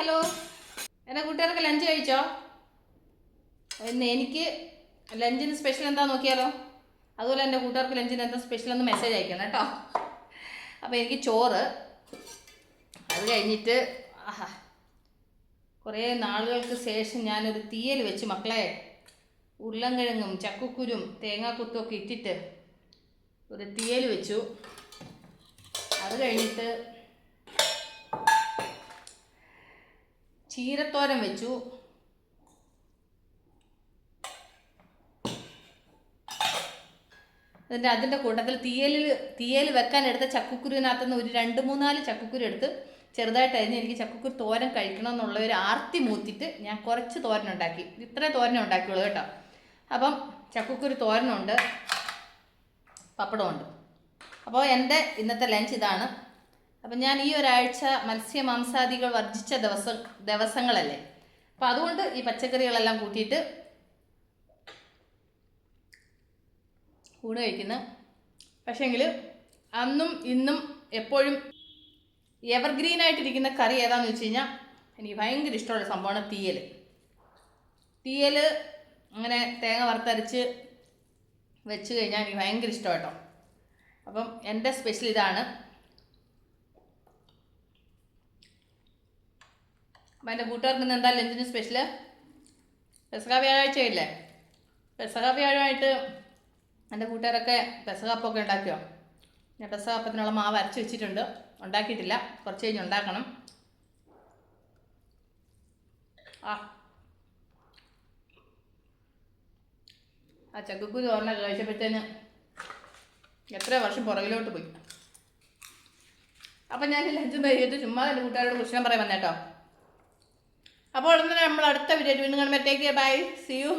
Hello, എൻ്റെ കൂട്ടുകാർക്ക് lunch കഴിച്ചോ? ഇന്ന് എനിക്ക് ലഞ്ചിന് സ്പെഷ്യൽ എന്താ നോക്കിയാലോ? അതുപോലെ എൻ്റെ കൂട്ടുകാർക്ക് ലഞ്ചിന് എന്താ സ്പെഷ്യൽ എന്ന് മെസ്സേജ് അയക്കണം കേട്ടോ. അപ്പോൾ എനിക്ക് ചോറ്, അത് കഴിഞ്ഞിട്ട് കുറേ നാളുകൾക്ക് ശേഷം ഞാനൊരു തീയൽ വെച്ച് മക്കളെ, ഉരുളൻകിഴങ്ങും ചക്കക്കുരും തേങ്ങാക്കൊത്തും ഒക്കെ ഇട്ടിട്ട് ഒരു തീയൽ വെച്ചു. അത് കഴിഞ്ഞിട്ട് ചീരത്തോരൻ വെച്ചു. അതിൻ്റെ കൂട്ടത്തിൽ തീയൽ വെക്കാൻ എടുത്ത ചക്കക്കുരുവിനകത്തുനിന്ന് ഒരു 2-3-4 ചക്കക്കുരു എടുത്ത് ചെറുതായിട്ട് അരിഞ്ഞ് എനിക്ക് ചക്കക്കുരു തോരൻ കഴിക്കണം എന്നുള്ള ഒരു ആർത്തി മൂത്തിട്ട് ഞാൻ കുറച്ച് തോരൻ ഉണ്ടാക്കി. ഇത്രേ തോരനെ ഉണ്ടാക്കിയുള്ളൂ കേട്ടോ. അപ്പം ചക്കക്കുരു തോരനുണ്ട്, പപ്പടമുണ്ട്. അപ്പോൾ എൻ്റെ ഇന്നത്തെ ലഞ്ച് ഇതാണ്. അപ്പം ഞാൻ ഈ ഒരാഴ്ച മത്സ്യമാംസാദികൾ വർജിച്ച ദിവസങ്ങളല്ലേ, അപ്പം അതുകൊണ്ട് ഈ പച്ചക്കറികളെല്ലാം കൂട്ടിയിട്ട് ഊണ് കഴിക്കുന്നു. പക്ഷേങ്കിൽ അന്നും ഇന്നും എപ്പോഴും എവർഗ്രീനായിട്ടിരിക്കുന്ന കറി ഏതാണെന്ന് വെച്ച് കഴിഞ്ഞാൽ എനിക്ക് ഭയങ്കര ഇഷ്ടമുള്ള സംഭവമാണ് തീയൽ. അങ്ങനെ തേങ്ങ വറുത്തരച്ച് വെച്ച് കഴിഞ്ഞാൽ എനിക്ക് ഭയങ്കര ഇഷ്ടം കേട്ടോ. അപ്പം എൻ്റെ സ്പെഷ്യൽ ഇതാണ്. അപ്പം എൻ്റെ കൂട്ടുകാർക്ക് ഇന്ന് എന്താ ലഞ്ചിന് സ്പെഷ്യൽ? പെസഹ വ്യാഴാഴ്ചയില്ലേ, പെസഹ വ്യാഴമായിട്ട് എൻ്റെ കൂട്ടുകാരൊക്കെ പെസഹ അപ്പമൊക്കെ ഉണ്ടാക്കിയോ? ഞാൻ പെസഹ അപ്പത്തിനുള്ള മാവ് അരച്ച് വെച്ചിട്ടുണ്ട്, ഉണ്ടാക്കിയിട്ടില്ല, കുറച്ച് കഴിഞ്ഞ് ഉണ്ടാക്കണം. ആ ചക്കക്കുരു ഓർമ്മ കഴിച്ചപ്പോഴത്തേന് എത്ര വർഷം പുറകിലോട്ട് പോയി. അപ്പം ഞാൻ ലഞ്ചും കഴിച്ചിട്ട് ചുമ്മാ എൻ്റെ കൂട്ടുകാരോട് കുശലം പറയാൻ വന്നേട്ടോ. അപ്പോൾ ഉടനെ നമ്മൾ അടുത്ത വീഡിയോ വീണ്ടും കാണുമ്പോഴത്തേക്ക് ബൈ, സീ യു.